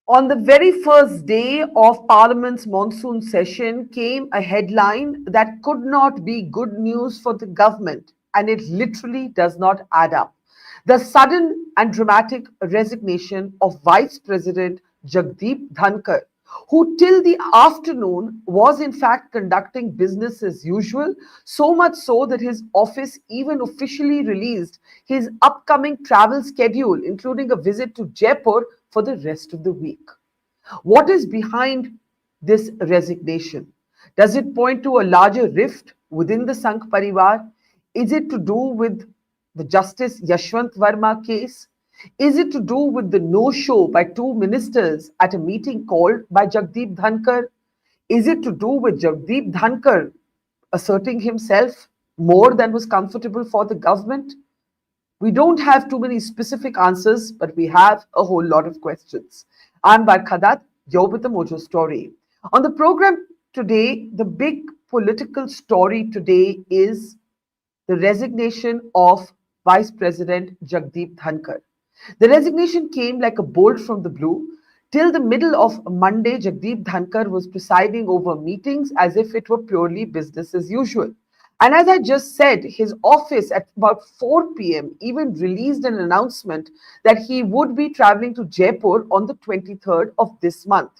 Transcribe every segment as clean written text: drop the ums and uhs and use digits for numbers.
On the very first day of Parliament's monsoon session came a headline that could not be good news for the government, and it literally does not add up. The sudden and dramatic resignation of Vice President Jagdeep Dhankar, who till the afternoon was in fact conducting business as usual, so much so that his office even officially released his upcoming travel schedule, including a visit to Jaipur for the rest of the week. What is behind this resignation? Does it point to a larger rift within the Sangh Parivar? Is it to do with the Justice Yashwant Verma case? Is it to do with the no show by two ministers at a meeting called by Jagdeep Dhankar? Is it to do with Jagdeep Dhankar asserting himself more than was comfortable for the government? We don't have too many specific answers, but we have a whole lot of questions. I'm Barkha Dutt, you're with the Mojo Story. On the program today, the big political story today is the resignation of Vice President Jagdeep Dhankar. The resignation came like a bolt from the blue. Till the middle of Monday, Jagdeep Dhankar was presiding over meetings as if it were purely business as usual. And as I just said, his office at about 4 p.m. even released an announcement that he would be traveling to Jaipur on the 23rd of this month.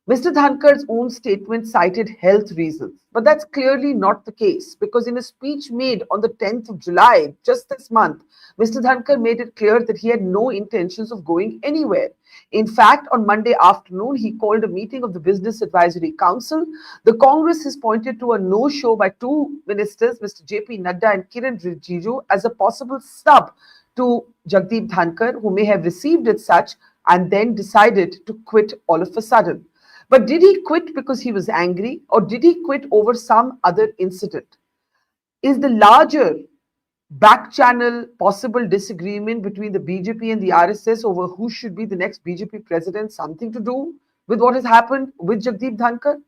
Mr. Dhankar's own statement cited health reasons, but that's clearly not the case because in a speech made on the 10th of July, just this month, Mr. Dhankar made it clear that he had no intentions of going anywhere. In fact, on Monday afternoon, he called a meeting of the Business Advisory Council. The Congress has pointed to a no-show by two ministers, Mr. J.P. Nadda and Kiran Rijiju, as a possible snub to Jagdeep Dhankar, who may have received it such and then decided to quit all of a sudden. But did he quit because he was angry, or did he quit over some other incident? Is the larger back channel possible disagreement between the BJP and the RSS over who should be the next BJP president something to do with what has happened with Jagdeep Dhankar?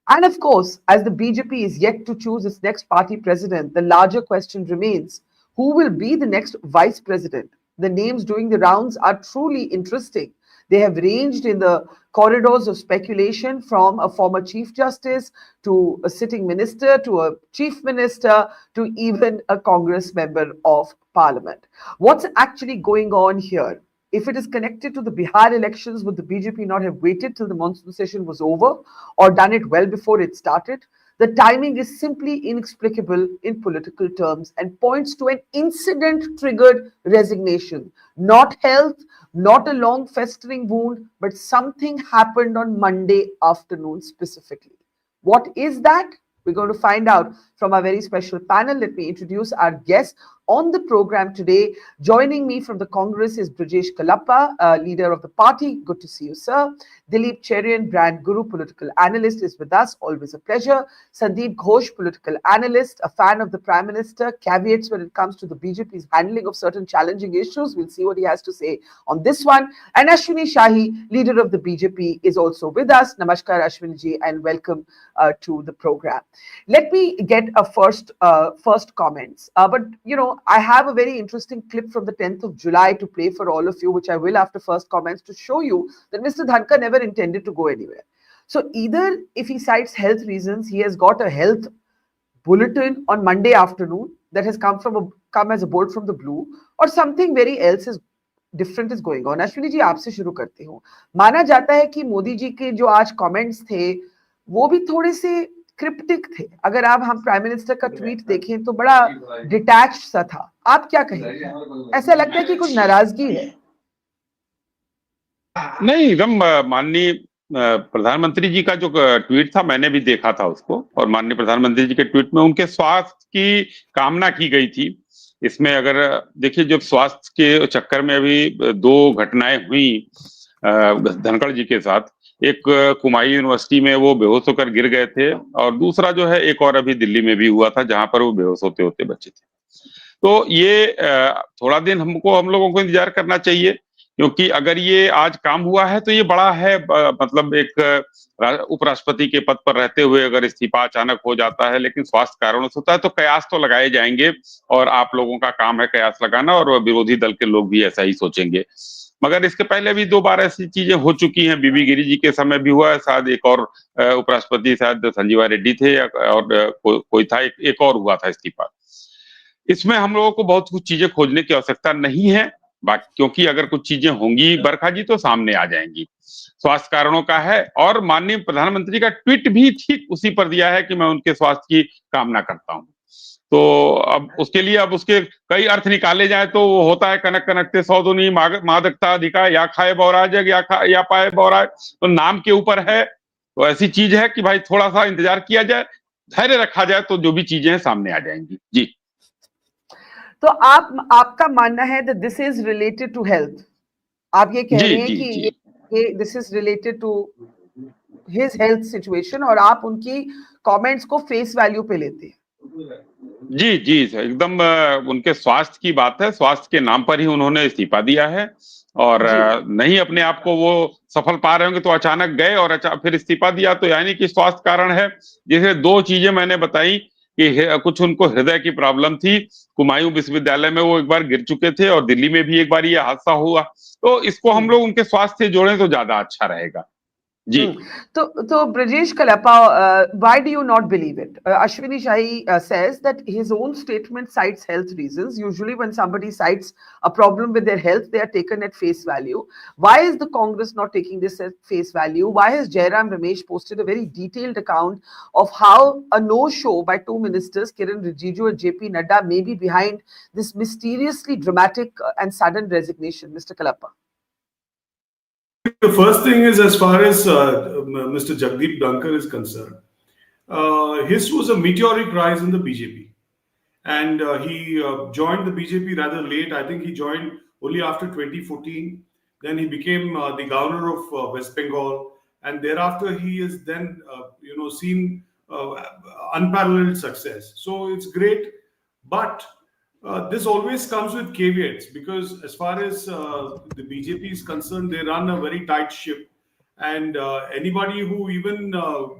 And of course, as the BJP is yet to choose its next party president, the larger question remains, who will be the next vice president? The names doing the rounds are truly interesting. They have ranged in the corridors of speculation from a former chief justice to a sitting minister to a chief minister to even a Congress member of parliament. What's actually going on here? If it is connected to the Bihar elections, would the BJP not have waited till the monsoon session was over or done it well before it started? The timing is simply inexplicable in political terms and points to an incident-triggered resignation. Not health, not a long festering wound, but something happened on Monday afternoon specifically. What is that? We're going to find out from our very special panel. Let me introduce our guests on the program today. Joining me from the Congress is Brijesh Kalappa, leader of the party. Good to see you, sir. Dilip, Cherian, brand guru, political analyst, is with us. Always a pleasure. Sandip, Ghose, political analyst, a fan of the Prime Minister. Caveats when it comes to the BJP's handling of certain challenging issues. We'll see what he has to say on this one. And Ashwini Shahi, leader of the BJP, is also with us. Namaskar, Ashwini ji, and welcome to the program. Let me get a first comments. But you know, I have a very interesting clip from the 10th of July to play for all of you, which I will after first comments, to show you that Mr. Dhankar never intended to go anywhere. So either if he cites health reasons, he has got a health bulletin on Monday afternoon that has come as a bolt from the blue, or something very else is different is going on. Ashwini ji, आपसे शुरू करती हूँ. माना जाता है कि मोदी जी के जो आज कमेंट्स थे वो भी थोड़े से क्रिप्टिक थे. अगर आप हम प्राइम मिनिस्टर का ट्वीट देखें तो बड़ा डिटैच्ड सा था. आप क्या कहेंगे? ऐसा लगता है कि कुछ नाराजगी है. नहीं, एकदम माननीय प्रधानमंत्री जी का जो ट्वीट था मैंने भी देखा था उसको, और माननीय प्रधानमंत्री जी के ट्वीट में उनके स्वास्थ्य की कामना की गई थी. इसमें अगर देखिए, जब स्वास्थ्य के चक्कर में अभी दो घटनाएं हुई धनखड़ जी के साथ, एक कुमाई यूनिवर्सिटी में वो बेहोश होकर गिर गए थे, और दूसरा जो है एक और अभी दिल्ली में भी हुआ था जहां पर वो बेहोश होते होते बचे थे. तो ये थोड़ा दिन हम लोगों को इंतजार करना चाहिए, क्योंकि अगर ये आज काम हुआ है तो ये बड़ा है. मतलब एक उपराष्ट्रपति के पद पर रहते हुए अगर इस्तीफा अचानक हो जाता है, लेकिन स्वास्थ्य कारणों से होता है, तो कयास तो लगाए जाएंगे, और आप लोगों का काम है कयास लगाना, और विरोधी दल के लोग भी ऐसा ही सोचेंगे. मगर इसके पहले भी 2 बार ऐसी चीजें हो चुकी हैं। बीबी गिरी जी के समय भी हुआ है, शायद एक और उपराष्ट्रपति शायद संजीवा रेड्डी थे या और कोई था, एक और हुआ था इस्तीफा। इसमें हम लोगों को बहुत कुछ चीजें खोजने की आवश्यकता नहीं है, बाकी क्योंकि अगर कुछ चीजें होंगी बरखा जी तो सामने आ जाएंगी। स्वास्थ्य कारणों का है और माननीय प्रधानमंत्री का ट्वीट भी ठीक उसी पर दिया है कि मैं उनके स्वास्थ्य की कामना करता हूं। तो अब उसके लिए अब उसके कई अर्थ निकाले जाए तो वो होता है कनक कनकते सौ दुनी मादकता अधिका, या खाए बौरा जग या पाए बौरा। तो नाम के ऊपर है, तो ऐसी चीज है कि भाई थोड़ा सा इंतजार किया जाए, धैर्य रखा जाए तो जो भी चीजें हैं सामने आ जाएंगी। जी तो आपका मानना है that this is related to health? आप ये कह रहे हैं कि ये this is related to his health situation और आप उनकी कमेंट्स को फेस वैल्यू पे लेते हैं? जी जी एकदम उनके स्वास्थ्य की बात है, स्वास्थ्य के नाम पर ही उन्होंने इस्तीफा दिया है और नहीं अपने आप को वो सफल पा रहे होंगे तो अचानक गए और फिर इस्तीफा दिया, तो यानी कि स्वास्थ्य कारण है। जैसे 2 चीजें मैंने बताई कि कुछ उनको हृदय की प्रॉब्लम थी, कुमायूं विश्वविद्यालय में वो एक बार गिर चुके थे और दिल्ली में भी एक बार ये हादसा हुआ, तो इसको हम लोग उनके स्वास्थ्य से जोड़ें तो ज्यादा अच्छा रहेगा। जी तो Brijesh Kalappa, why do you not believe it? Ashwini Shahi says that his own statement cites health reasons. Usually when somebody cites a problem with their health, they are taken at face value. Why is the Congress not taking this at face value? Why has Jairam Ramesh posted a very detailed account of how a no-show by 2 ministers, Kiran Rijiju and JP Nadda, may be behind this mysteriously dramatic and sudden resignation, Mr. Kalappa? The first thing is, as far as Mr. Jagdeep Dhankar is concerned, his was a meteoric rise in the BJP. And he joined the BJP rather late. I think he joined only after 2014. Then he became the governor of West Bengal. And thereafter, he is then, seen unparalleled success. So it's great. But this always comes with caveats, because as far as the BJP is concerned, they run a very tight ship, and anybody who even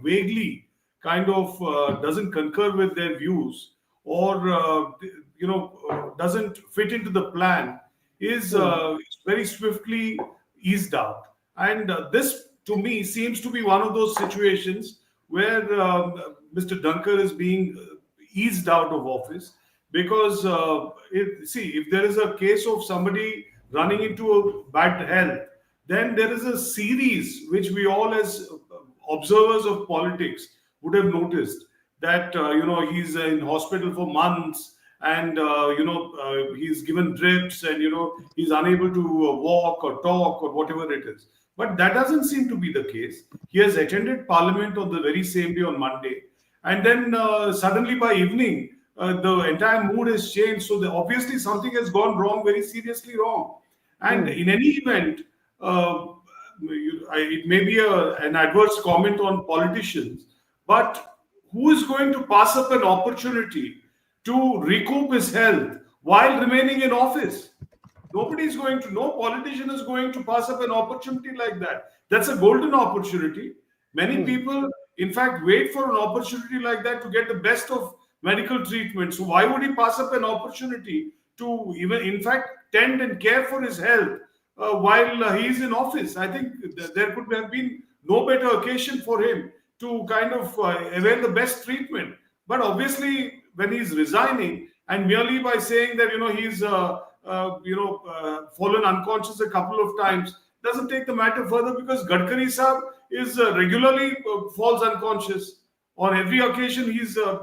vaguely kind of doesn't concur with their views or doesn't fit into the plan is very swiftly eased out. And this, to me, seems to be one of those situations where Mr. Dhankar is being eased out of office. Because if there is a case of somebody running into a bad health, then there is a series which we all as observers of politics would have noticed, that he's in hospital for months, and he's given drips, and he's unable to walk or talk or whatever it is. But that doesn't seem to be the case. He has attended Parliament on the very same day, on Monday, and then suddenly by evening, the entire mood has changed. So obviously something has gone wrong, very seriously wrong. And in any event, it may be an adverse comment on politicians, but who is going to pass up an opportunity to recoup his health while remaining in office? Nobody is going to, no politician is going to pass up an opportunity like that. That's a golden opportunity. Many people, in fact, wait for an opportunity like that to get the best of medical treatment. So why would he pass up an opportunity to even, in fact, tend and care for his health while he is in office? I think there could have been no better occasion for him to kind of avail the best treatment. But obviously, when he's resigning, and merely by saying that he's fallen unconscious a couple of times, doesn't take the matter further, because Gadkari Sahab is regularly falls unconscious. On every occasion, he's I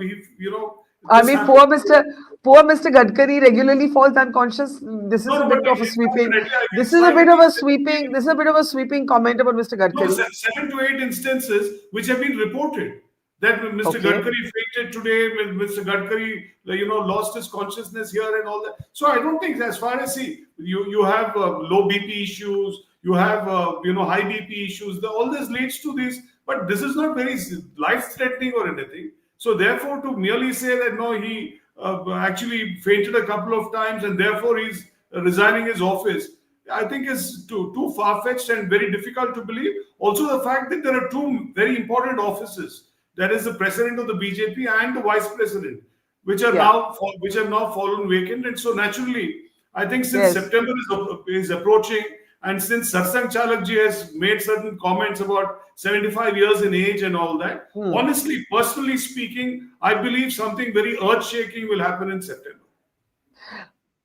mean, poor Mr. Gadkari regularly falls unconscious. This is a bit of a sweeping. This is a bit of a sweeping. This is a bit of a sweeping comment about Mr. Gadkari. No, 7 to 8 instances which have been reported that Mr. Gadkari fainted today. Mr. Gadkari, lost his consciousness here and all that. So I don't think, as far as you have low BP issues, you have high BP issues. All this leads to this, but this is not very life-threatening or anything. So therefore, to merely say that no, he actually fainted a couple of times and therefore he's resigning his office, I think is too far-fetched and very difficult to believe. Also, the fact that there are 2 very important offices, that is the president of the BJP and the vice president, which are now fallen vacant. And so naturally, I think since September is approaching, And since Satsang Chalakji has made certain comments about 75 years in age and all that, honestly, personally speaking, I believe something very earth-shaking will happen in September.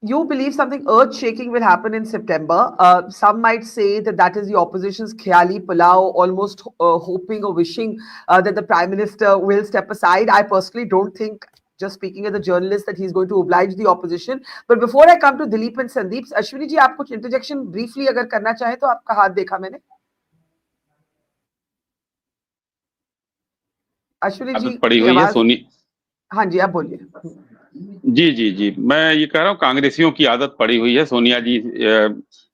You believe something earth-shaking will happen in September. Some might say that that is the opposition's khayali pulao, almost hoping or wishing that the Prime Minister will step aside. I personally don't think, just speaking as a journalist, that he's going to oblige the opposition. But before I come to Dilip and Sandip, Ashwini ji, आप कुछ interjection briefly अगर करना चाहे तो आपका हाथ देखा मैंने. अश्विनी जी पड़ी की हुई है आवाज. सोनी. हाँ जी, आप बोलिए. जी जी जी, मैं ये कह रहा हूँ कांग्रेसियों की आदत पड़ी हुई है. सोनिया जी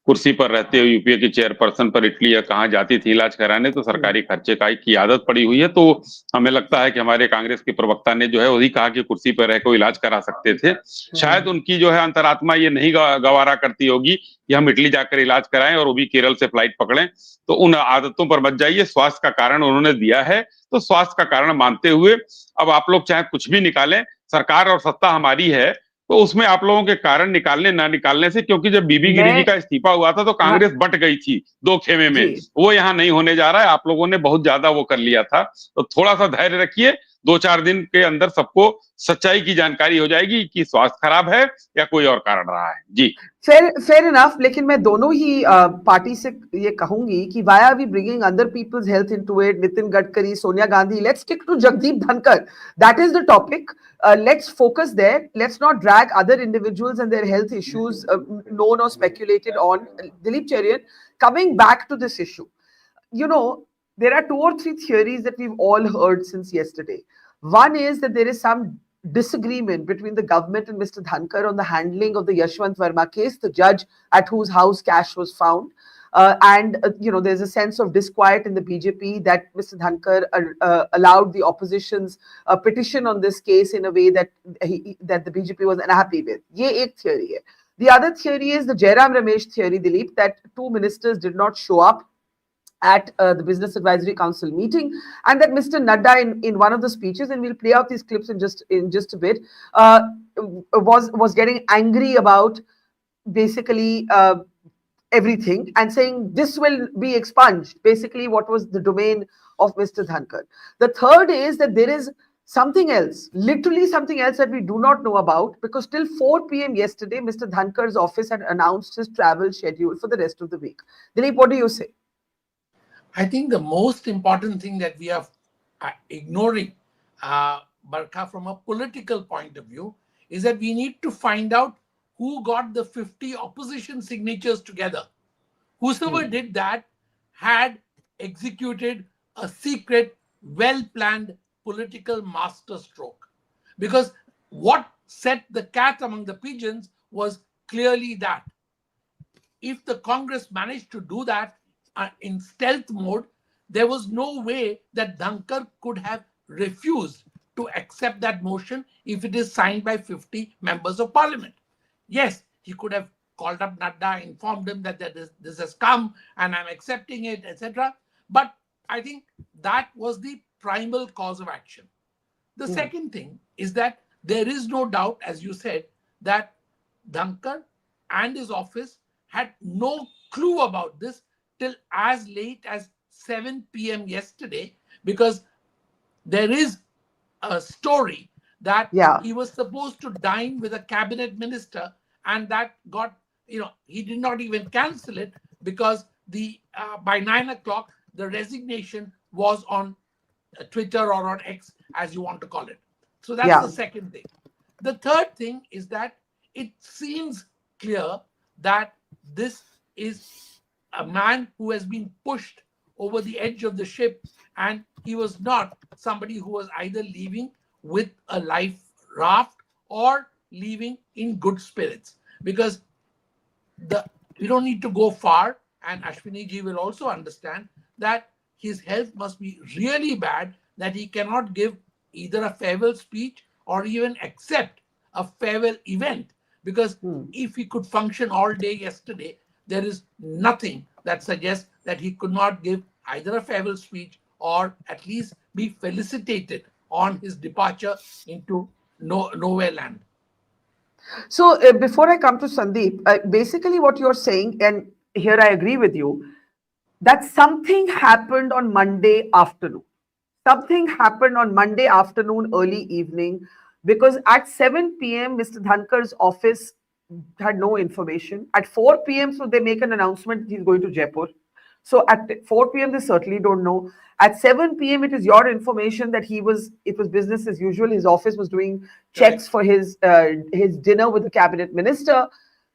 कुर्सी पर रहते हुए यूपीए की चेयरपर्सन पर इटली या कहाँ जाती थी इलाज कराने, तो सरकारी खर्चे की आदत पड़ी हुई है. तो हमें लगता है कि हमारे कांग्रेस के प्रवक्ता ने जो है वही कहा कि कुर्सी पर रहकर इलाज करा सकते थे. शायद उनकी जो है अंतरात्मा ये नहीं गवारा करती होगी कि हम इटली जाकर इलाज कराएं और वो भी केरल से फ्लाइट पकड़ें. तो उन आदतों पर मत जाइए. स्वास्थ्य का कारण उन्होंने दिया है, तो स्वास्थ्य का कारण मानते हुए अब आप लोग चाहे कुछ भी निकालें, सरकार और सत्ता हमारी है, तो उसमें आप लोगों के कारण निकालने ना निकालने से, क्योंकि जब बीबी गिरी जी का इस्तीफा हुआ था तो कांग्रेस बट गई थी दो खेमे में. वो यहाँ नहीं होने जा रहा है. आप लोगों ने बहुत ज्यादा वो कर लिया था, तो थोड़ा सा धैर्य रखिए. 2-4 दिन के अंदर सबको सच्चाई की जानकारी हो जाएगी कि स्वास्थ्य खराब है या कोई और कारण रहा है. जी, फेयर इनफ. लेकिन मैं दोनों ही पार्टी से ये कहूंगी कि why are we bringing other people's health into it? Nitin Gadkari, Sonia Gandhi. Let's stick to Jagdeep Dhankar. That is the topic. Let's focus there. Let's not drag other individuals and their health issues known or speculated on. Dilip, Cherian, coming back to this issue, you know, there are 2 or 3 theories that we've all heard since yesterday. One is that there is some disagreement between the government and Mr. Dhankar on the handling of the Yashwant Verma case, the judge at whose house cash was found. There's a sense of disquiet in the BJP that Mr. Dhankar allowed the opposition's petition on this case in a way that the BJP was unhappy with. Ye ek theory hai. The other theory is the Jairam Ramesh theory, Dilip, that 2 ministers did not show up at the Business Advisory Council meeting, and that Mr. Nadda in one of the speeches, and we'll play out these clips in just a bit, was getting angry about basically everything and saying this will be expunged, basically what was the domain of Mr. Dhankar. The third is that there is something else, literally something else that we do not know about, because till 4 p.m. yesterday, Mr. Dhankar's office had announced his travel schedule for the rest of the week. Dilip, what do you say? I think the most important thing that we are ignoring, Barkha, from a political point of view, is that we need to find out who got the 50 opposition signatures together. Whosoever did that had executed a secret, well-planned political masterstroke. Because what set the cat among the pigeons was clearly that if the Congress managed to do that in stealth mode, there was no way that Dhankar could have refused to accept that motion if it is signed by 50 members of parliament. Yes, he could have called up Nadda, informed him that this has come and I'm accepting it, etc. But I think that was the primal cause of action. The second thing is that there is no doubt, as you said, that Dhankar and his office had no clue about this till as late as 7 p.m. yesterday, because there is a story that he was supposed to dine with a cabinet minister, and that got, he did not even cancel it because by 9 o'clock, the resignation was on Twitter or on X, as you want to call it. So that's the second thing. The third thing is that it seems clear that this is a man who has been pushed over the edge of the ship, and he was not somebody who was either leaving with a life raft or leaving in good spirits. Because we don't need to go far, and Ashwini ji will also understand that his health must be really bad, that he cannot give either a farewell speech or even accept a farewell event. Because if he could function all day yesterday, there is nothing that suggests that he could not give either a farewell speech or at least be felicitated on his departure into nowhere land. So before I come to Sandip, basically what you're saying, and here I agree with you, that something happened on Monday afternoon. Something happened on Monday afternoon, early evening, because at 7 p.m., Mr. Dhankar's office had no information. At 4 p.m., so they make an announcement he's going to Jaipur. So at 4 p.m., they certainly don't know. At 7 p.m., it is your information that it was business as usual. His office was doing checks for his dinner with the cabinet minister.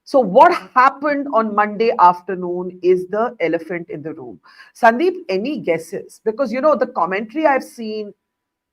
So what happened on Monday afternoon is the elephant in the room. Sandip, any guesses? Because, the commentary I've seen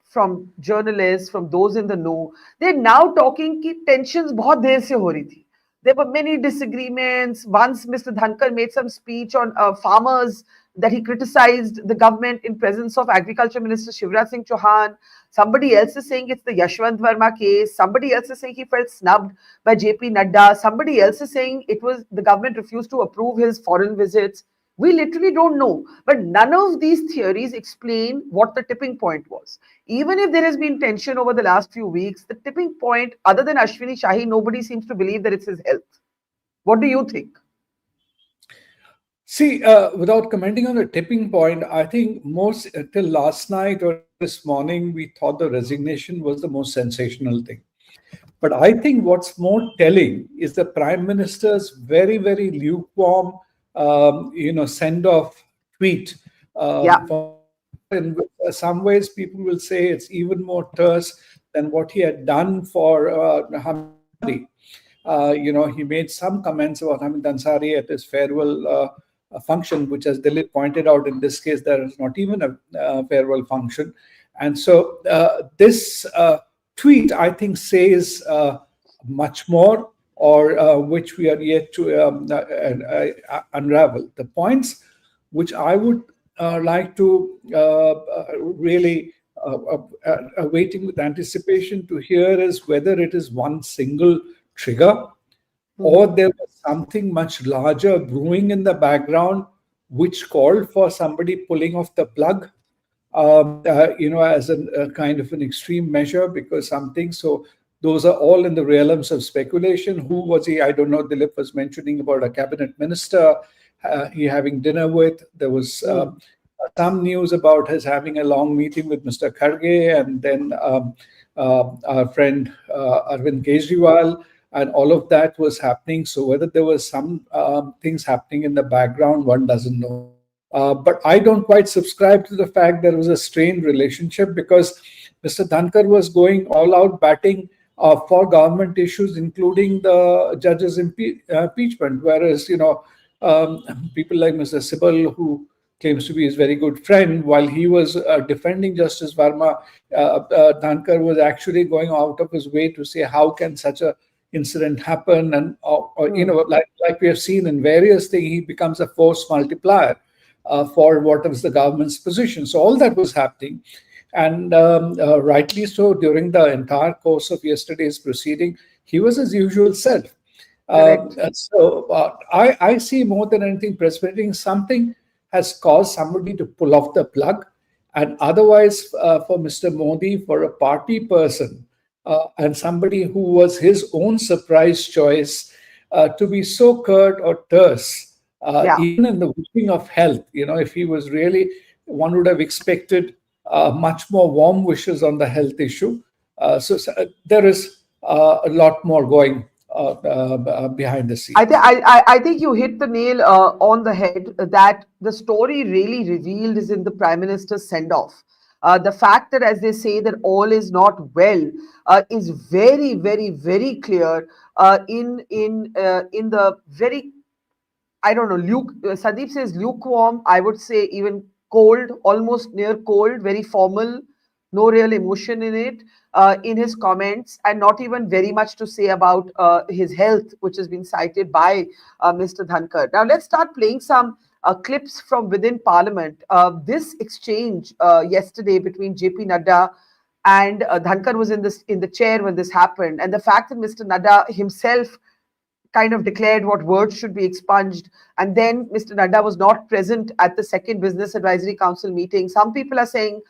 from journalists, from those in the know, they're now talking कि tensions बहुत देर से हो रही थी. There were many disagreements. Once Mr. Dhankar made some speech on farmers that he criticized the government in presence of Agriculture Minister Shivraj Singh Chauhan. Somebody else is saying it's the Yashwant Verma case. Somebody else is saying he felt snubbed by JP Nadda. Somebody else is saying it was the government refused to approve his foreign visits. We literally don't know. But none of these theories explain what the tipping point was. Even if there has been tension over the last few weeks, the tipping point, other than Ashwini Shahi, nobody seems to believe that it's his health. What do you think? See, without commenting on the tipping point, I think most till last night or this morning, we thought the resignation was the most sensational thing. But I think what's more telling is the Prime Minister's very, very lukewarm, send-off tweet. In some ways, people will say it's even more terse than what he had done for Hamid. He made some comments about Hamid Ansari at his farewell function, which, as Dilip pointed out, in this case, there is not even a farewell function. And so this tweet, I think, says much more, or which we are yet to unravel. The points which I would like to really waiting with anticipation to hear is whether it is one single trigger or there was something much larger brewing in the background which called for somebody pulling off the plug, as a kind of an extreme measure, because something. So those are all in the realms of speculation. Who was he? I don't know. Dilip was mentioning about a cabinet minister he having dinner with. There was some news about his having a long meeting with Mr. Kharge, and then our friend Arvind Kejriwal, and all of that was happening. So whether there was some things happening in the background, one doesn't know. But I don't quite subscribe to the fact there was a strained relationship, because Mr. Dhankar was going all out batting for government issues, including the judge's impeachment, whereas people like Mr. Sibal, who claims to be his very good friend, while he was defending Justice Verma, Dhankar was actually going out of his way to say how can such a incident happen, and like we have seen in various things, he becomes a force multiplier for what is the government's position. So all that was happening, and rightly so. During the entire course of yesterday's proceeding, he was his usual self. I see more than anything precipitating something has caused somebody to pull off the plug, and otherwise for Mr. Modi, for a party person and somebody who was his own surprise choice, to be so curt or terse, even in the wishing of health. If he was really, one would have expected much more warm wishes on the health issue. So there is a lot more going behind the scenes. I think you hit the nail on the head, that the story really revealed is in the Prime Minister's send-off. The fact that, as they say, that all is not well is very, very, very clear in the very, I don't know, Sandip says lukewarm, I would say even cold, almost near cold, very formal, no real emotion in it, in his comments, and not even very much to say about his health, which has been cited by Mr. Dhankar. Now, let's start playing some clips from within Parliament. This exchange yesterday between JP Nadda and Dhankar was in the chair when this happened, and the fact that Mr. Nadda himself kind of declared what words should be expunged, and then Mr. Nadda was not present at the second Business Advisory Council meeting. Some people are saying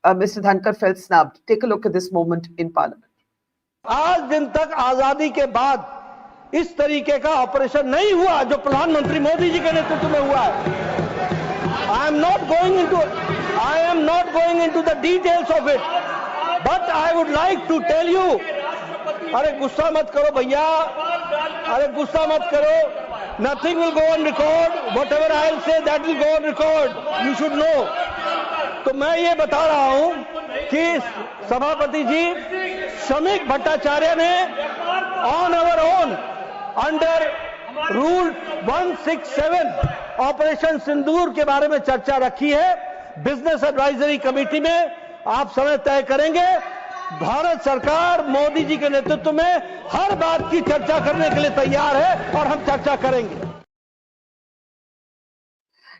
Mr. Dhankar felt snubbed. Take a look at this moment in Parliament. आज दिन तक आजादी के बाद इस तरीके का operation नहीं हुआ जो प्रधानमंत्री मोदी जी के नेतृत्व में हुआ है। I am not going into the details of it, but I would like to tell you, अरे गुस्सा मत करो भैया, अरे गुस्सा मत करो, nothing will go on record, whatever I will say that will go on record, you should know। तो मैं ये बता रहा हूं कि सभापति जी श्रमिक भट्टाचार्य ने on our own under rule 167 operation Sindoor के बारे में चर्चा रखी है बिजनेस एडवाइजरी कमेटी में। आप समय तय करेंगे, भारत सरकार मोदी जी के नेतृत्व में हर बात की चर्चा करने के लिए तैयार है और हम चर्चा करेंगे।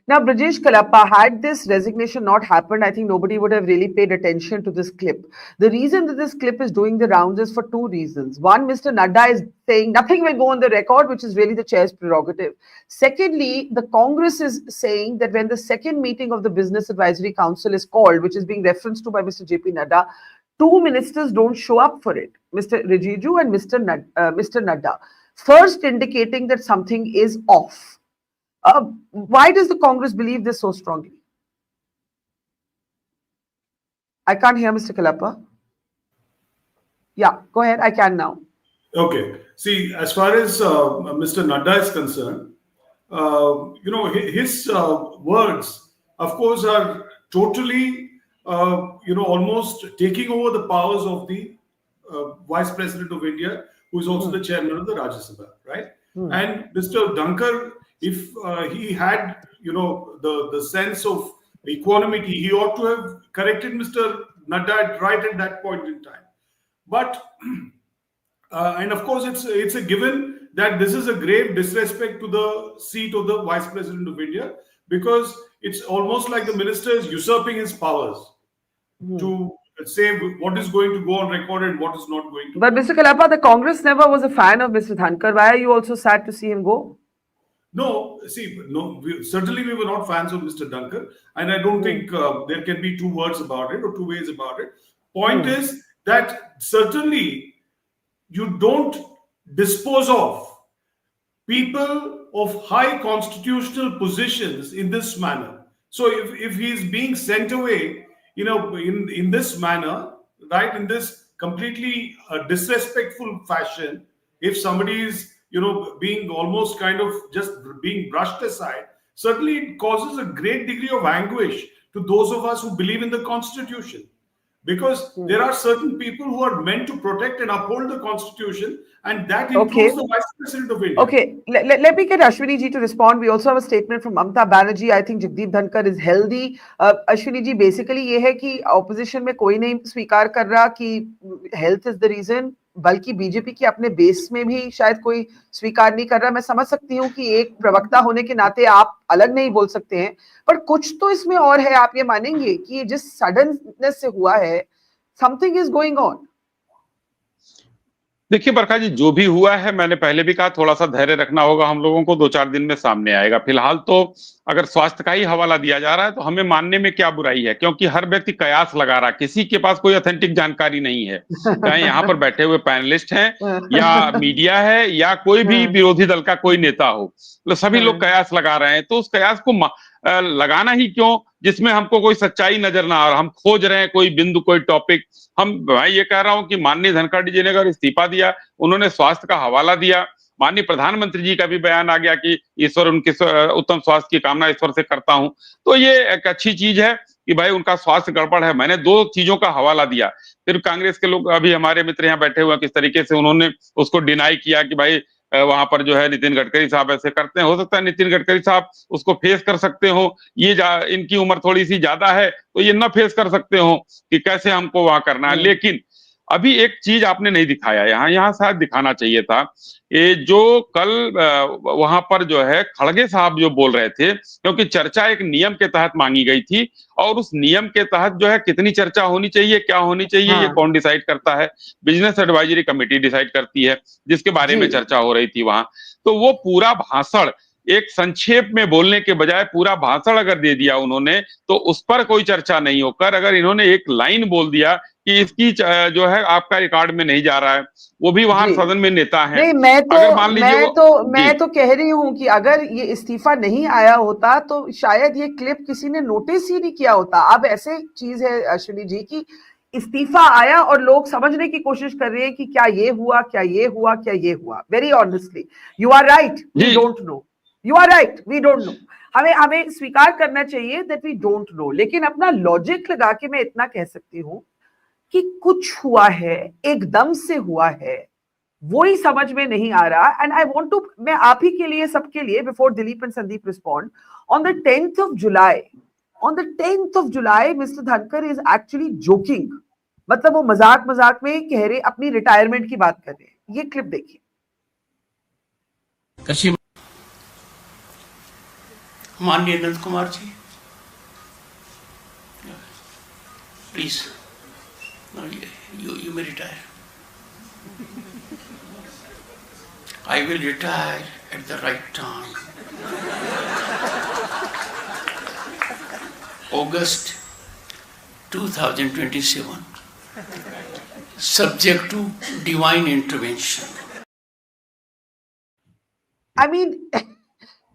Now, Brijesh, Kalappa, had this resignation not happened, I think nobody would have really paid attention to this clip. The reason that this clip is doing the rounds is for two reasons. One, Mr. Nadda is saying nothing will go on the record, which is really the chair's prerogative. Secondly, the Congress is saying that when the second meeting of the Business Advisory Council is called, which is being referenced to by Mr. JP Nadda, two ministers don't show up for it, Mr. Rijiju and Mr. Nadda, first indicating that something is off. Why does the Congress believe this so strongly? I can't hear Mr. Kalappa. Yeah, go ahead. I can now. Okay. See, as far as Mr. Nadda is concerned, his words, of course, are totally, almost taking over the powers of the Vice President of India, who is also the chairman of the Rajya Sabha, right? And Mr. Dhankar, if he had, the sense of equanimity, he ought to have corrected Mr. Nadda right at that point in time. But, and of course, it's a given that this is a grave disrespect to the seat of the Vice President of India, because it's almost like the minister is usurping his powers to say what is going to go on record and what is not going to. But Mr. Kalappa, the Congress never was a fan of Mr. Dhankar. Why are you also sad to see him go? No, certainly we were not fans of Mr. Dhankar, and I don't think there can be two words about it or two ways about it. Point is that certainly you don't dispose of people of high constitutional positions in this manner. So if he is being sent away, in this manner, right, in this completely disrespectful fashion, if somebody is being almost kind of just being brushed aside, certainly it causes a great degree of anguish to those of us who believe in the Constitution. Because there are certain people who are meant to protect and uphold the Constitution, and that includes the Vice President of India. Okay, let me get Ashwini ji to respond. We also have a statement from Mamta Banerjee. I think Jagdeep Dhankar is healthy. Ashwini ji, basically ये है कि opposition में कोई नहीं स्वीकार कर रहा कि health is the reason, बल्कि बीजेपी की अपने बेस में भी शायद कोई स्वीकार नहीं कर रहा। मैं समझ सकती हूँ कि एक प्रवक्ता होने के नाते आप अलग नहीं बोल सकते हैं, पर कुछ तो इसमें और है। आप ये मानेंगे कि जिस सडननेस से हुआ है, समथिंग इज गोइंग ऑन। देखिए बरखा जी, जो भी हुआ है, मैंने पहले भी कहा, थोड़ा सा धैर्य रखना होगा हम लोगों को, 2-4 दिन में सामने आएगा। फिलहाल तो अगर स्वास्थ्य का ही हवाला दिया जा रहा है तो हमें मानने में क्या बुराई है, क्योंकि हर व्यक्ति कयास लगा रहा है, किसी के पास कोई ऑथेंटिक जानकारी नहीं है। चाहे यहाँ पर बैठे हुए पैनलिस्ट हैं या मीडिया है या कोई भी विरोधी दल का कोई नेता हो, तो सभी लोग कयास लगा रहे हैं। तो उस कयास को लगाना ही क्यों जिसमें हमको कोई सच्चाई नजर ना आ रहा। हम खोज रहे हैं कोई बिंदु, कोई टॉपिक। मैं ये कह रहा हूं कि माननीय धनखड़ जी ने अगर इस्तीफा दिया, उन्होंने स्वास्थ्य का हवाला दिया, माननीय प्रधानमंत्री जी का भी बयान आ गया कि ईश्वर उनके उत्तम स्वास्थ्य की कामना ईश्वर से करता हूं, तो ये एक अच्छी चीज है कि भाई उनका स्वास्थ्य गड़बड़ है। मैंने 2 चीजों का हवाला दिया। फिर कांग्रेस के लोग, अभी हमारे मित्र यहाँ बैठे हुए, किस तरीके से उन्होंने उसको डिनाई किया कि भाई वहां पर जो है नितिन गडकरी साहब ऐसे करते हैं। हो सकता है नितिन गडकरी साहब उसको फेस कर सकते हो, ये इनकी उम्र थोड़ी सी ज्यादा है तो ये ना फेस कर सकते हो कि कैसे हमको वहां करना है। लेकिन अभी एक चीज आपने नहीं दिखाया, यहाँ शायद दिखाना चाहिए था। ये जो कल वहां पर जो है खड़गे साहब जो बोल रहे थे, क्योंकि चर्चा एक नियम के तहत मांगी गई थी, और उस नियम के तहत जो है कितनी चर्चा होनी चाहिए, क्या होनी चाहिए, ये कौन डिसाइड करता है? बिजनेस एडवाइजरी कमेटी डिसाइड करती है, जिसके बारे में चर्चा हो रही थी वहां। तो वो पूरा भाषण एक संक्षेप में बोलने के बजाय पूरा भाषण अगर दे दिया उन्होंने, तो उस पर कोई चर्चा नहीं होकर अगर इन्होंने एक लाइन बोल दिया कि इसकी जो है आपका रिकॉर्ड में नहीं जा रहा है, वो भी वहां जी। सदन में नेता है। नहीं, अगर मान लीजिए मैं तो कह रही हूं कि अगर ये इस्तीफा नहीं आया होता तो शायद ये क्लिप किसी ने नोटिस ही नहीं किया होता। अब ऐसे चीज है अश्विनी जी की इस्तीफा आया और लोग समझने की कोशिश कर रहे हैं कि क्या ये हुआ, क्या ये हुआ, क्या ये हुआ। Very honestly you are right, we don't know. You are right, we don't know. हमें हमें स्वीकार करना चाहिए दैट वी डोंट नो, लेकिन अपना लॉजिक लगा के मैं इतना कह सकती हूं कि कुछ हुआ है, एकदम से हुआ है, वो ही समझ में नहीं आ रहा। एंड आई वांट टू, मैं आप ही के लिए, सबके लिए, before Dilip and Sandeep respond, on the 10th of July, on the 10th of July, Mr. Dhankar is actually joking. मतलब वो मजाक मजाक में कह रहे, अपनी रिटायरमेंट की बात कर रहे हैं। ये क्लिप देखिए। माननीय Nand Kumar ji, please you may retire. I will retire at the right time. August 2027. Subject to divine intervention. I mean,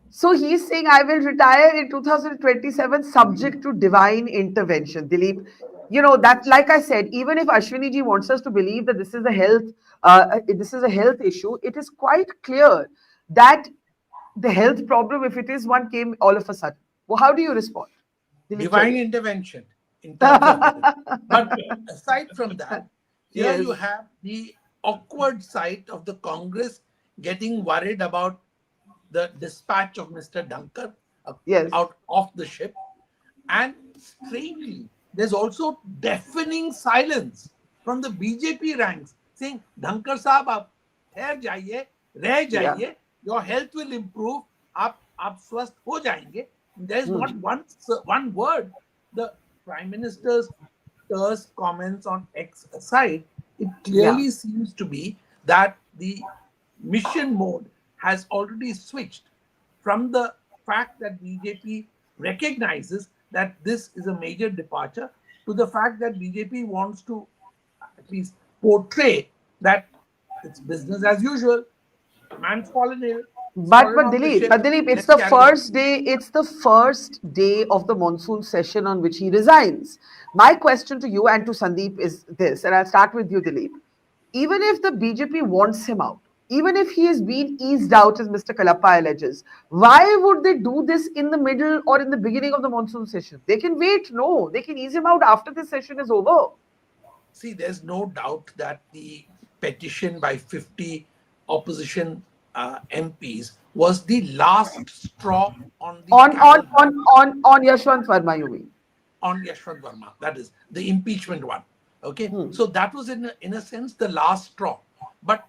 so he's saying I will retire in 2027 subject to divine intervention. Dilip, you know that, like I said, even if Ashwini ji wants us to believe that this is a health issue, it is quite clear that the health problem, if it is one, came all of a sudden. Well, how do you respond? Dilip Divine Cherian. intervention in terms of health. But aside from that, here Yes. you have the awkward sight of the Congress getting worried about the dispatch of Mr. Dhankar Yes. out of the ship. And strangely, there's also deafening silence from the BJP ranks saying, Dhankar Sahab, aap ठहर जाइए, रह जाइए, your health will improve, आप स्वस्थ हो जाएंगे. There's not one word. The Prime Minister's terse comments on X aside, it clearly seems to be that the mission mode has already switched from the fact that BJP recognizes that this is a major departure to the fact that BJP wants to at least portray that it's business as usual. Man's fallen ill. But Dilip, it's the first day. It's the first day of the monsoon session on which he resigns. My question to you and to Sandip is this, and I'll start with you, Dilip. Even if the BJP wants him out, even if he has been eased out, as Mr. Kalappa alleges, why would they do this in the middle or in the beginning of the monsoon session? They can wait. No, they can ease him out after this session is over. See, there's no doubt that the petition by 50 opposition MPs was the last straw on the on Yashwant Verma, you mean? On Yashwant Verma, that is the impeachment one. Okay, so that was in a sense the last straw. But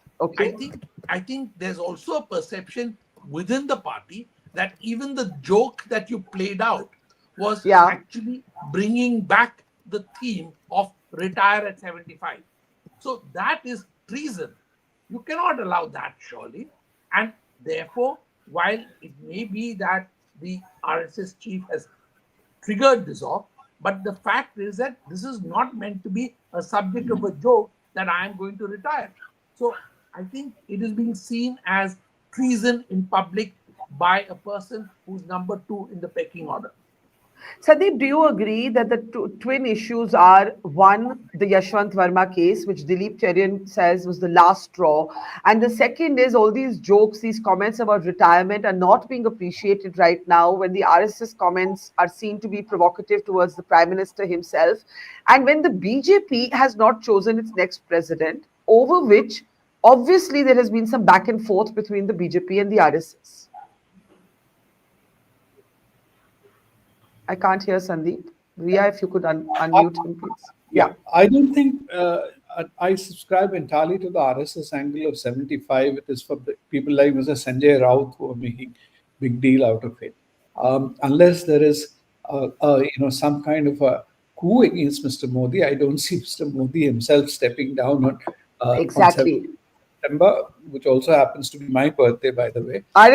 I think there's also a perception within the party that even the joke that you played out was actually bringing back the theme of retire at 75. So that is treason. You cannot allow that, surely. And therefore, while it may be that the RSS chief has triggered this off, but the fact is that this is not meant to be a subject of a joke that I am going to retire. So I think it is being seen as treason in public by a person who's number 2 in the pecking order. Sandip, do you agree that the twin issues are, one, the Yashwant Verma case, which Dilip Cherian says was the last straw, and the second is all these jokes, these comments about retirement are not being appreciated right now when the RSS comments are seen to be provocative towards the Prime Minister himself, and when the BJP has not chosen its next president, over which obviously there has been some back and forth between the BJP and the RSS. I can't hear Sandip. Ria, if you could unmute him, please. Yeah, I don't think I subscribe entirely to the RSS angle of 75. It is for the people like Mr. Sanjay Raut who are making big deal out of it. Unless there is, some kind of a coup against Mr. Modi, I don't see Mr. Modi himself stepping down on exactly September, which also happens to be my birthday, by the way. Are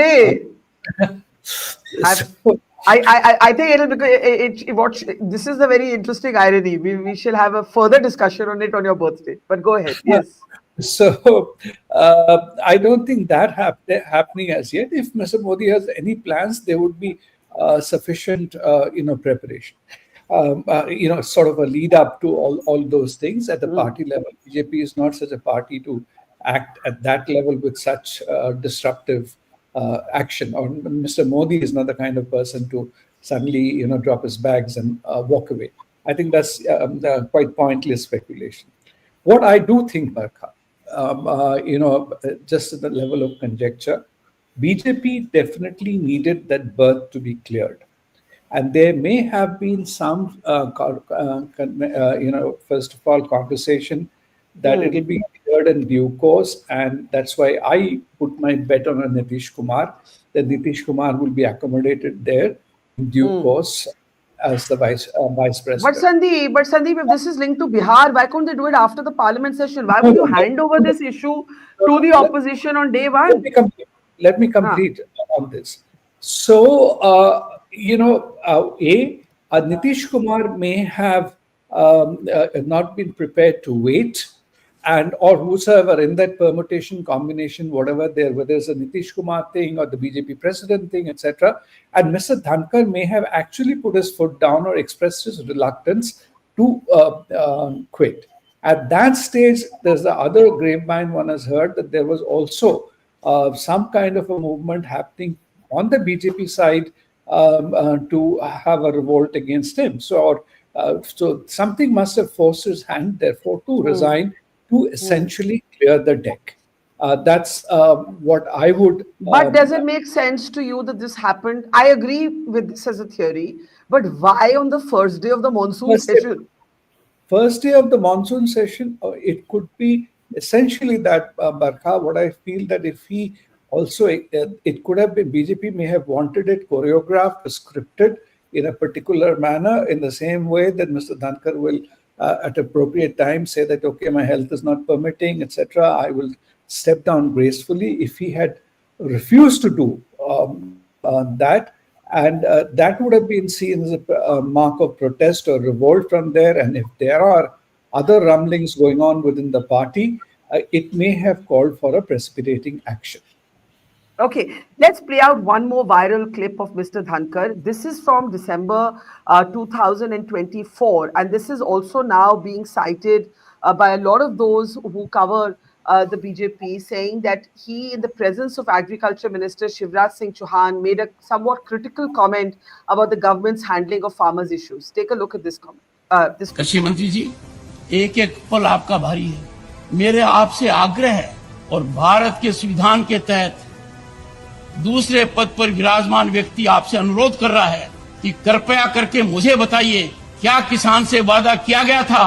I think it'll because this is the very interesting irony. We shall have a further discussion on it on your birthday. But go ahead. Yes. So I don't think that happening as yet. If Mr. Modi has any plans, there would be sufficient, preparation. Sort of a lead up to all those things at the party level. BJP is not such a party to act at that level with such disruptive action. Or Mr. Modi is not the kind of person to suddenly, drop his bags and walk away. I think that's quite pointless speculation. What I do think, Barkha, just at the level of conjecture, BJP definitely needed that berth to be cleared. And there may have been some, first of all, conversation that it will be cleared in due course. And that's why I put my bet on a Nitish Kumar, that Nitish Kumar will be accommodated there in due course as the vice president. But Sandip, if this is linked to Bihar, why couldn't they do it after the parliament session? Why would you hand over this issue to the opposition on day one? Let me complete on this. So, Nitish Kumar may have not been prepared to wait, and or whosoever in that permutation combination, whatever whether it's a Nitish Kumar thing or the BJP president thing, etc. And Mr. Dhankar may have actually put his foot down or expressed his reluctance to quit. At that stage, there's the other grapevine one has heard that there was also some kind of a movement happening on the BJP side to have a revolt against him. So something must have forced his hand, therefore, to resign, to essentially clear the deck. That's what I would. But does it make sense to you that this happened? I agree with this as a theory, but why on the first day of the monsoon session? First day of the monsoon session, it could be essentially that, Barkha, what I feel that if he also, it could have been, BJP may have wanted it choreographed, scripted in a particular manner, in the same way that Mr. Dhankar will at appropriate time say that, okay, my health is not permitting, etc. I will step down gracefully. If he had refused to do that, and that would have been seen as a mark of protest or revolt from there. And if there are other rumblings going on within the party, it may have called for a precipitating action. Okay, let's play out one more viral clip of Mr. Dhankar. This is from December 2024, and this is also now being cited by a lot of those who cover the BJP, saying that he, in the presence of Agriculture Minister Shivraj Singh Chauhan, made a somewhat critical comment about the government's handling of farmers' issues. Take a look at this comment. कृषि मंत्री जी, एक एक पल आपका भारी है। मेरे आपसे आग्रह है और भारत के संविधान के तहत दूसरे पद पर विराजमान व्यक्ति आपसे अनुरोध कर रहा है कि कृपया करके मुझे बताइए, क्या किसान से वादा किया गया था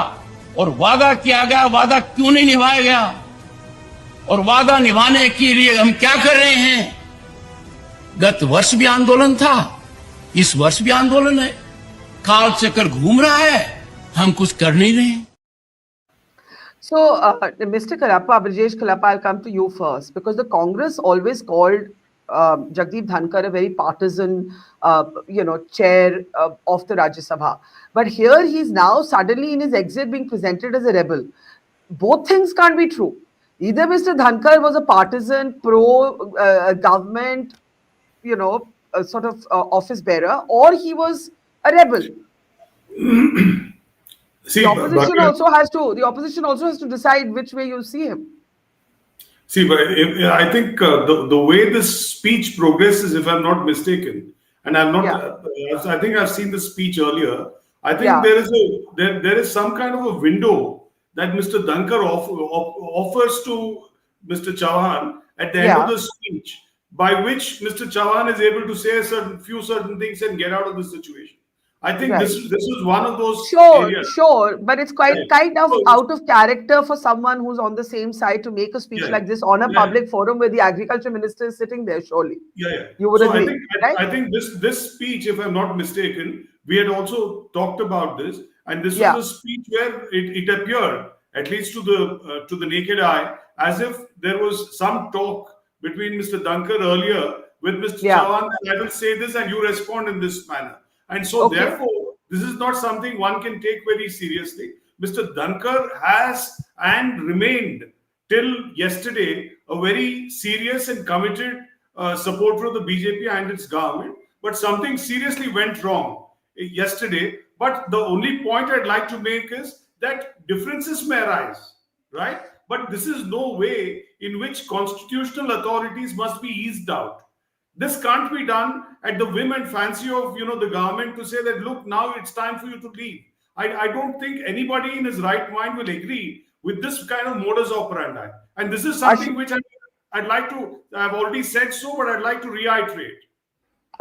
और वादा किया गया वादा क्यों नहीं निभाया गया, और वादा निभाने के लिए हम क्या कर रहे हैं। गत वर्ष भी आंदोलन था, इस वर्ष भी आंदोलन है, काल चक्कर घूम रहा है, हम कुछ कर नहीं रहे। So, Mr. Kalappa, Brijesh Kalappa, I'll come to you first, because the Congress always called Jagdeep Dhankar a very partisan, chair of the Rajya Sabha. But here he's now suddenly in his exit being presented as a rebel. Both things can't be true. Either Mr. Dhankar was a partisan, pro-government, sort of office bearer, or he was a rebel. See, the opposition also has to decide which way you see him. See, but I think the way this speech progresses, if I'm not mistaken, and I'm not, I think I've seen the speech earlier. I think there is some kind of a window that Mr. Dhankar offers to Mr. Chauhan at the end of the speech, by which Mr. Chauhan is able to say few certain things and get out of the situation. I think this is one of those areas. Sure, but it's quite kind of out of character for someone who's on the same side to make a speech like this on a public forum where the agriculture minister is sitting there. Surely, you would agree. I think this speech, if I'm not mistaken, we had also talked about this, and this was a speech where it appeared, at least to the naked eye, as if there was some talk between Mr. Dhankar earlier with Mr. Yeah. Chauhan, I will say this and you respond in this manner. And so, Okay. therefore, this is not something one can take very seriously. Mr. Dhankar has and remained till yesterday a very serious and committed supporter of the BJP and its government. But something seriously went wrong yesterday. But the only point I'd like to make is that differences may arise, right? But this is no way in which constitutional authorities must be eased out. This can't be done at the whim and fancy of the government to say that, look, now it's time for you to leave. I don't think anybody in his right mind will agree with this kind of modus operandi. And this is something which I've already said so, but I'd like to reiterate.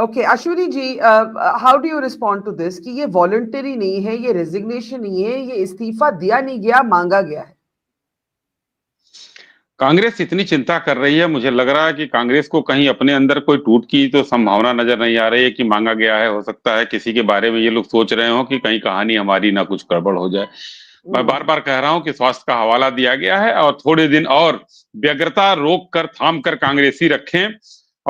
Okay, Ashwini ji, how do you respond to this? कि ये voluntary नहीं है, ये resignation नहीं है, ये इस्तीफा दिया नहीं गया, मांगा गया है. कांग्रेस इतनी चिंता कर रही है, मुझे लग रहा है कि कांग्रेस को कहीं अपने अंदर कोई टूट की तो संभावना नजर नहीं आ रही है कि मांगा गया है. हो सकता है किसी के बारे में ये लोग सोच रहे हो कि कहीं कहानी हमारी ना कुछ गड़बड़ हो जाए. मैं बार बार कह रहा हूं कि स्वास्थ्य का हवाला दिया गया है और थोड़े दिन और व्यग्रता रोक कर थाम कर कांग्रेसी रखें.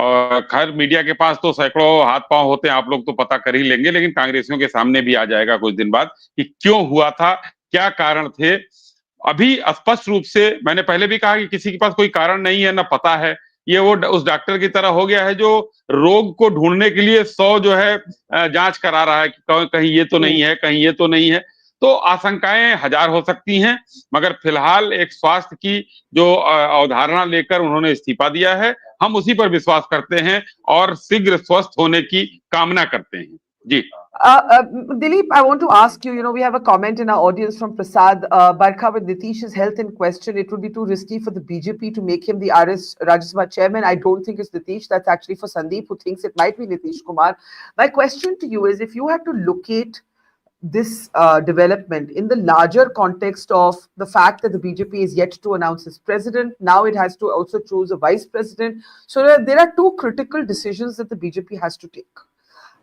और खैर मीडिया के पास तो सैकड़ों हाथ पांव होते हैं, आप लोग तो पता कर ही लेंगे, लेकिन कांग्रेसियों के सामने भी आ जाएगा कुछ दिन बाद कि क्यों हुआ था, क्या कारण थे. अभी स्पष्ट रूप से मैंने पहले भी कहा कि किसी के पास कोई कारण नहीं है, ना पता है. ये वो उस डॉक्टर की तरह हो गया है जो रोग को ढूंढने के लिए 100 जो है जांच करा रहा है कि कहीं ये तो नहीं है, कहीं ये तो नहीं है. तो आशंकाएं हजार हो सकती हैं, मगर फिलहाल एक स्वास्थ्य की जो अवधारणा लेकर उन्होंने इस्तीफा दिया है, हम उसी पर विश्वास करते हैं और शीघ्र स्वस्थ होने की कामना करते हैं. जी. Dilip, I want to ask you, we have a comment in our audience from Prasad. Barkha, with Nitish's health in question, it would be too risky for the BJP to make him the RS Rajya Sabha chairman. I don't think it's Nitish. That's actually for Sandip, who thinks it might be Nitish Kumar. My question to you is, if you had to locate this development in the larger context of the fact that the BJP is yet to announce its president, now it has to also choose a vice president. So there are two critical decisions that the BJP has to take.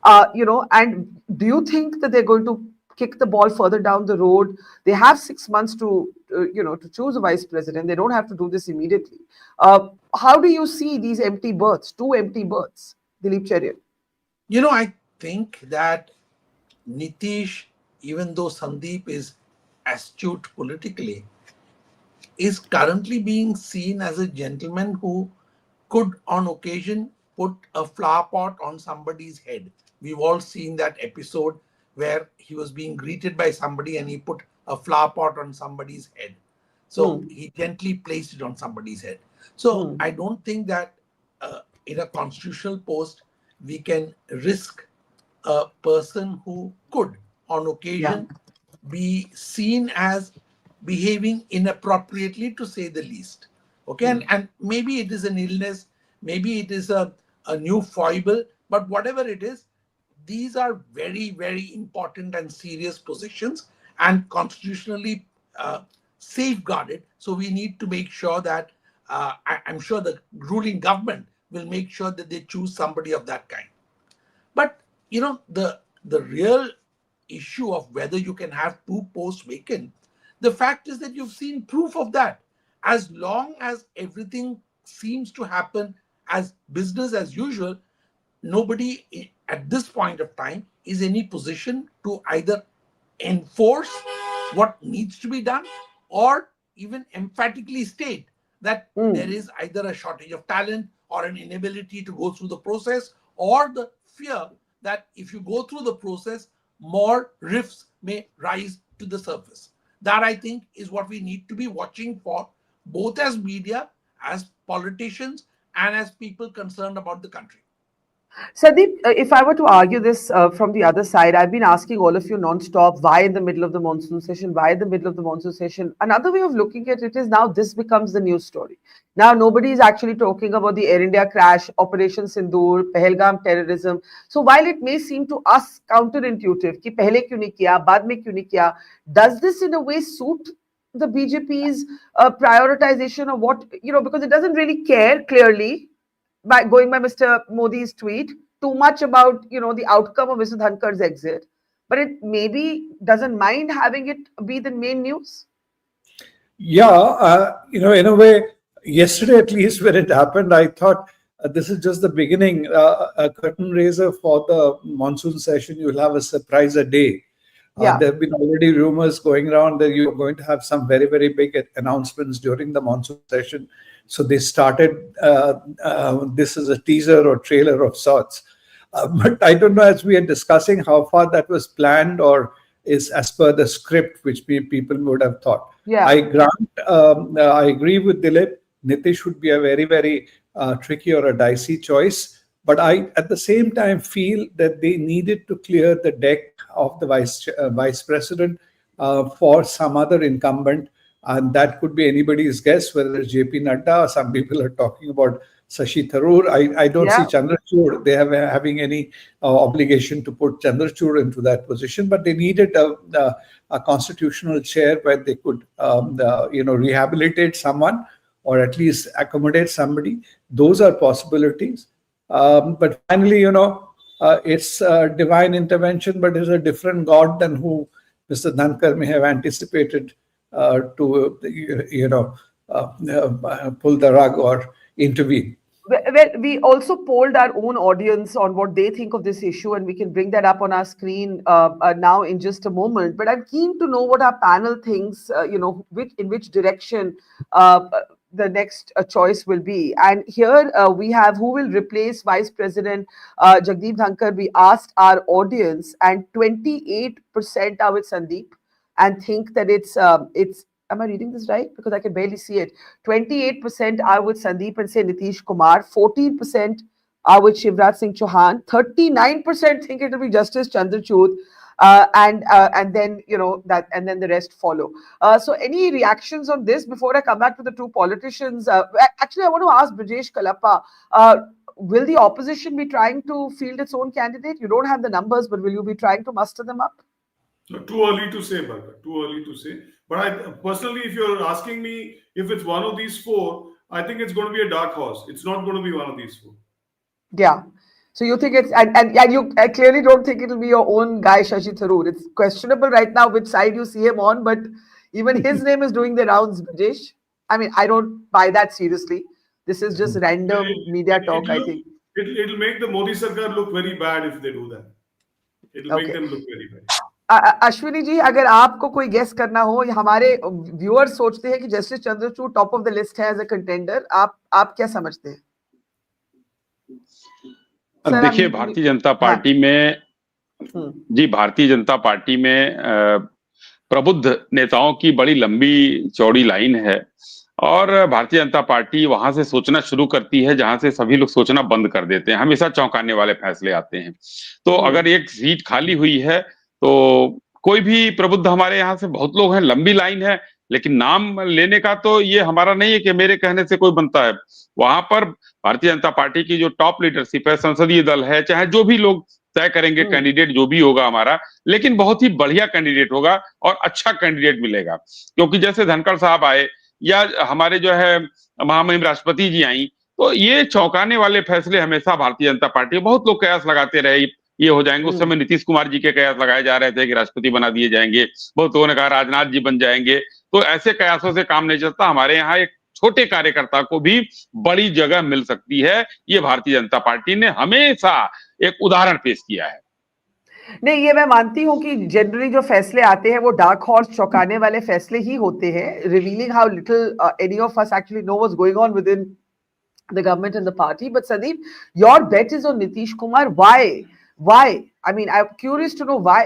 And do you think that they're going to kick the ball further down the road? They have 6 months to choose a vice president. They don't have to do this immediately. How do you see these empty berths, two empty berths, Dilip Cherian? I think that Nitish, even though Sandip is astute politically, is currently being seen as a gentleman who could, on occasion, put a flower pot on somebody's head. We've all seen that episode where he was being greeted by somebody and he put a flower pot on somebody's head. So he gently placed it on somebody's head. So I don't think that in a constitutional post, we can risk a person who could, on occasion, be seen as behaving inappropriately, to say the least. Okay, and maybe it is an illness, maybe it is a new foible, but whatever it is, these are very, very important and serious positions and constitutionally safeguarded. So we need to make sure that, I'm sure the ruling government will make sure that they choose somebody of that kind. But, the real issue of whether you can have two posts vacant, the fact is that you've seen proof of that. As long as everything seems to happen as business as usual, nobody at this point of time is in any position to either enforce what needs to be done or even emphatically state that there is either a shortage of talent or an inability to go through the process, or the fear that if you go through the process, more rifts may rise to the surface. That, I think, is what we need to be watching for, both as media, as politicians, and as people concerned about the country. Sandip, if I were to argue this from the other side, I've been asking all of you non-stop, why in the middle of the monsoon session? Why in the middle of the monsoon session? Another way of looking at it is now this becomes the news story. Now nobody is actually talking about the Air India crash, Operation Sindoor, Pahalgam terrorism. So while it may seem to us counterintuitive, कि पहले क्यों नहीं किया, बाद में क्यों नहीं किया, does this in a way suit the BJP's prioritization of what, because it doesn't really care clearly, by going by Mr. Modi's tweet, too much about the outcome of Mr. Dhankar's exit, but it maybe doesn't mind having it be the main news. Yeah, in a way, yesterday at least when it happened, I thought this is just the beginning, a curtain raiser for the monsoon session. You'll have a surprise a day. Yeah. There have been already rumors going around that you're going to have some very, very big announcements during the monsoon session. So they started this as a teaser or trailer of sorts. But I don't know, as we are discussing, how far that was planned or is as per the script, which people would have thought. Yeah. I agree with Dilip. Nitish would be a very, very tricky or a dicey choice. But I, at the same time, feel that they needed to clear the deck of the vice president for some other incumbent. And that could be anybody's guess, whether it's JP Nadda or some people are talking about Shashi Tharoor. I don't see Chandrachud. They have having any obligation to put Chandrachud into that position, but they needed a constitutional chair where they could, rehabilitate someone or at least accommodate somebody. Those are possibilities. But finally, it's divine intervention, but it's a different God than who Mr. Dhankar may have anticipated to pull the rug or intervene. Well, we also polled our own audience on what they think of this issue, and we can bring that up on our screen now in just a moment. But I'm keen to know what our panel thinks, in which direction the next choice will be. And here we have who will replace Vice President Jagdeep Dhankar. We asked our audience, and 28% are with Sandip and think that it's. Am I reading this right? Because I can barely see it. 28% are with Sandip and say Nitish Kumar. 14% are with Shivraj Singh Chauhan. 39% think it will be Justice Chandrachud. And then and then the rest follow. So any reactions on this before I come back to the two politicians? Actually, I want to ask Brijesh, Kalappa, will the opposition be trying to field its own candidate? You don't have the numbers, but will you be trying to muster them up? Too early to say, Barkha. Too early to say. But I personally, if you're asking me if it's one of these four, I think it's going to be a dark horse. It's not going to be one of these four. Yeah. So you think it's and you clearly don't think it'll be your own guy, Shashi Tharoor. It's questionable right now which side you see him on, but even his name is doing the rounds, Brijesh. I mean, I don't buy that seriously. This is just random media talk, I think. It'll make the Modi Sarkar look very bad if they do that. It'll make them look very bad. Ashwini ji, अगर आपको कोई guess करना हो, हमारे viewers सोचते हैं कि justice Chandrachud top of the list है एज अ कंटेंडर, आप क्या समझते हैं? देखिए, भारतीय जनता पार्टी में भारतीय जनता पार्टी में प्रबुद्ध नेताओं की बड़ी लंबी चौड़ी लाइन है और भारतीय जनता पार्टी वहां से सोचना शुरू करती है जहां से सभी लोग सोचना बंद कर देते हैं। हमेशा चौंकाने वाले फैसले आते हैं। तो अगर एक सीट खाली हुई है तो कोई भी प्रबुद्ध, हमारे यहाँ से बहुत लोग हैं, लंबी लाइन है, लेकिन नाम लेने का तो ये हमारा नहीं है कि मेरे कहने से कोई बनता है। वहां पर भारतीय जनता पार्टी की जो टॉप लीडरशिप है, संसदीय दल है, चाहे जो भी लोग तय करेंगे कैंडिडेट जो भी होगा हमारा, लेकिन बहुत ही बढ़िया कैंडिडेट होगा और अच्छा कैंडिडेट मिलेगा। क्योंकि जैसे धनखड़ साहब आए या हमारे जो है महामहिम राष्ट्रपति जी आई, तो ये चौंकाने वाले फैसले हमेशा भारतीय जनता पार्टी, बहुत लोग कयास लगाते रहे ये हो जाएंगे। उस समय नीतीश कुमार जी के कयास लगाए जा रहे थे कि राष्ट्रपति बना दिए जाएंगे, बहुत लोगों ने कहा राजनाथ जी बन जाएंगे। तो ऐसे कयासों से काम नहीं चलता। हमारे यहाँ एक छोटे कार्यकर्ता को भी बड़ी जगह मिल सकती है। ये भारतीय जनता पार्टी ने हमेशा एक उदाहरण पेश किया है। नहीं, ये मैं मानती हूँ कि जनरली जो फैसले आते हैं वो डार्क हॉर्स, चौंकाने वाले फैसले ही होते हैं, revealing how little any of us actually know what's going on with in the government and the party. But Sandeep, your bet is on Nitish Kumar. Why? I mean, I'm curious to know why.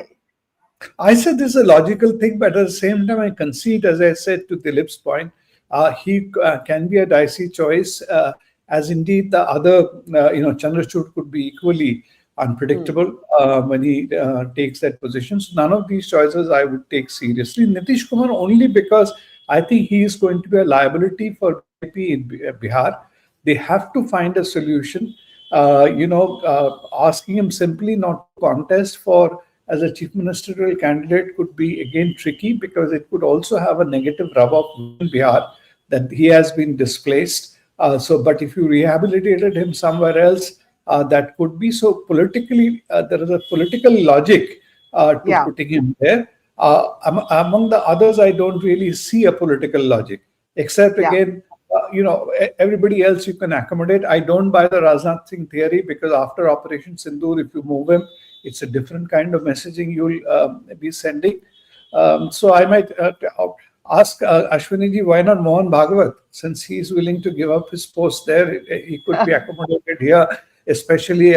I said this is a logical thing, but at the same time, I concede, as I said to Dilip's point, he can be a dicey choice, as indeed the other, Chandrachud could be equally unpredictable when he takes that position. So none of these choices I would take seriously. Nitish Kumar only because I think he is going to be a liability for BJP in Bihar. They have to find a solution. Asking him simply not to contest for as a chief ministerial candidate could be again tricky because it could also have a negative rub off in Bihar that he has been displaced. But if you rehabilitated him somewhere else, that could be. So politically, there is a political logic to putting him there. Among the others, I don't really see a political logic, except again everybody else you can accommodate. I don't buy the Rajnath Singh theory, because after Operation Sindoor, if you move him, it's a different kind of messaging you'll be sending. So I might ask Ashwini ji, why not Mohan Bhagwat? Since he's willing to give up his post there, he could be accommodated here, especially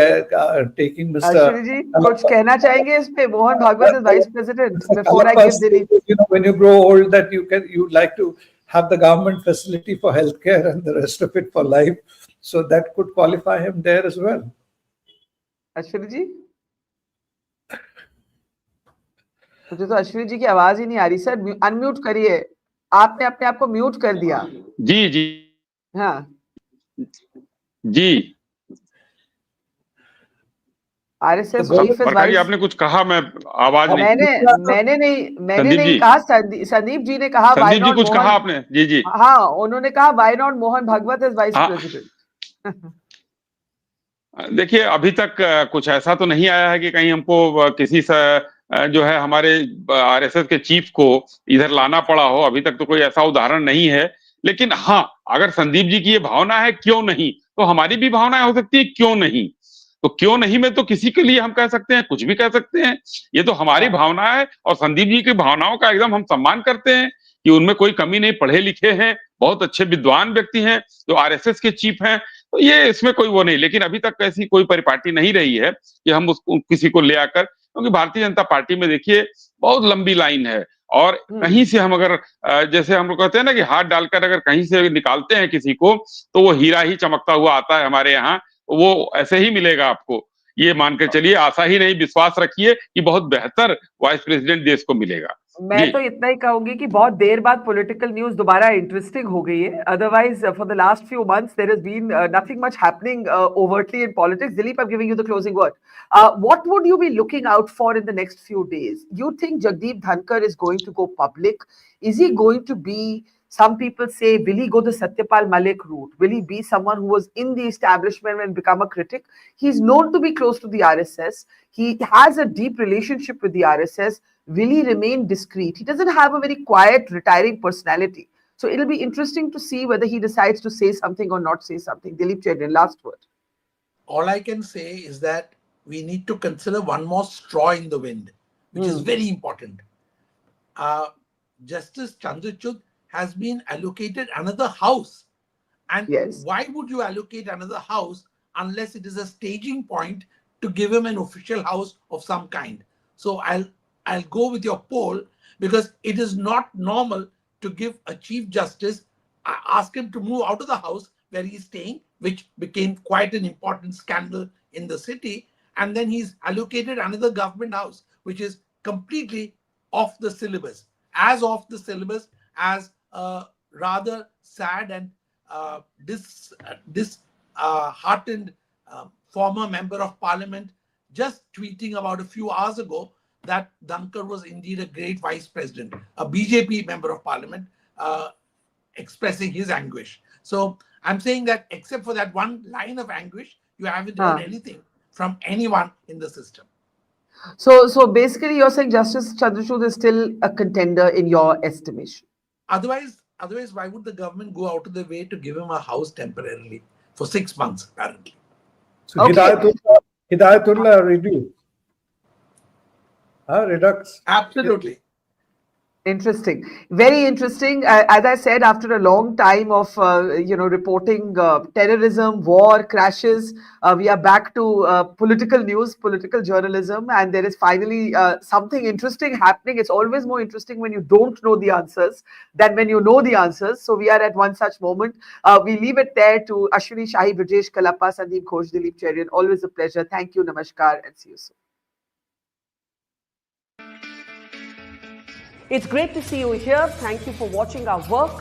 taking Mr. Ashwini ji, कुछ कहना चाहेंगे इस पे? Mohan Bhagwat is Vice President. Before I give Dilip, when you grow old, that you'd like to have the government facility for healthcare and the rest of it for life, so that could qualify him there as well. Ashwini ji, मुझे तो अश्विनी जी की आवाज ही नहीं आ रही sir. Unmute करिए. आपने अपने आप को म्यूट कर दिया. जी जी हाँ जी. आरएसएस तो चीफ बरखा जी, आपने कुछ कहा, मैं आवाज नहीं. मैंने नहीं कहा. संदीप जी ने कहा. संदीप जी कुछ कहा आपने? जी जी. हाँ, उन्होंने कहा why not Mohan Bhagwat as vice president. देखिए, अभी तक कुछ ऐसा तो नहीं आया है कि कहीं हमको किसी से जो है हमारे आरएसएस के चीफ को इधर लाना पड़ा हो. अभी तक तो कोई ऐसा उदाहरण नहीं है. लेकिन हाँ, अगर संदीप जी की ये भावना है, क्यों नहीं, तो हमारी भी भावनाएं हो सकती है, क्यों नहीं. तो क्यों नहीं में तो किसी के लिए हम कह सकते हैं, कुछ भी कह सकते हैं. ये तो हमारी भावना है, और संदीप जी की भावनाओं का एकदम हम सम्मान करते हैं कि उनमें कोई कमी नहीं. पढ़े लिखे हैं, बहुत अच्छे विद्वान व्यक्ति हैं, जो आरएसएस के चीफ हैं. तो ये इसमें कोई वो नहीं. लेकिन अभी तक ऐसी कोई परिपाटी नहीं रही है कि हम उसको किसी को ले आकर, क्योंकि भारतीय जनता पार्टी में देखिए बहुत लंबी लाइन है. और कहीं से हम अगर जैसे हम लोग कहते हैं ना कि हाथ डालकर अगर कहीं से निकालते हैं किसी को, तो वो हीरा ही चमकता हुआ आता है हमारे यहाँ. वो ऐसे ही मिलेगा आपको. ये मानकर चलिए, आशा ही नहीं, विश्वास रखिए कि बहुत बेहतर वाइस प्रेसिडेंट देश को मिलेगा. मैं तो इतना ही कहूंगी कि बहुत देर बाद पॉलिटिकल न्यूज दोबारा इंटरेस्टिंग हो गई है. Otherwise for the last few months there has been nothing much happening overtly in politics. Dilip, I'm giving you the closing word. What would you be looking out for in the next few days? You think Jagdeep Dhankar is going to go public? Is he going to be, some people say, will he go the Satyapal Malik route? Will he be someone who was in the establishment and become a critic? He's known to be close to the RSS. He has a deep relationship with the RSS. Will he remain discreet? He doesn't have a very quiet, retiring personality. So it'll be interesting to see whether he decides to say something or not say something. Dilip Cherian, last word. All I can say is that we need to consider one more straw in the wind, which is very important. Justice Chandrachud has been allocated another house. And why would you allocate another house unless it is a staging point to give him an official house of some kind? So I'll go with your poll, because it is not normal to give a chief justice, ask him to move out of the house where he's staying, which became quite an important scandal in the city, and then he's allocated another government house, which is completely off the syllabus. As off the syllabus as a rather sad and disheartened former member of parliament just tweeting about a few hours ago that Dhankar was indeed a great vice president, a BJP member of parliament, expressing his anguish. So I'm saying that except for that one line of anguish, you haven't heard anything from anyone in the system. So basically you're saying Justice Chandrachud is still a contender in your estimation? Otherwise, why would the government go out of the way to give him a house temporarily for 6 months, apparently? So Hidayatullah review. Redux. Absolutely. Interesting. Very interesting. As I said, after a long time of, reporting terrorism, war, crashes, we are back to political news, political journalism, and there is finally something interesting happening. It's always more interesting when you don't know the answers than when you know the answers. So we are at one such moment. We leave it there to Ashwini, Shahi, Brijesh, Kalappa, Sandip, Ghose, Dilip, Cherian. Always a pleasure. Thank you, namaskar, and see you soon. It's great to see you here. Thank you for watching our work.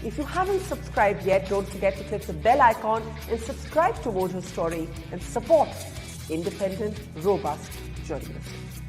If you haven't subscribed yet, don't forget to click the bell icon and subscribe to Mojo's Story and support independent, robust journalism.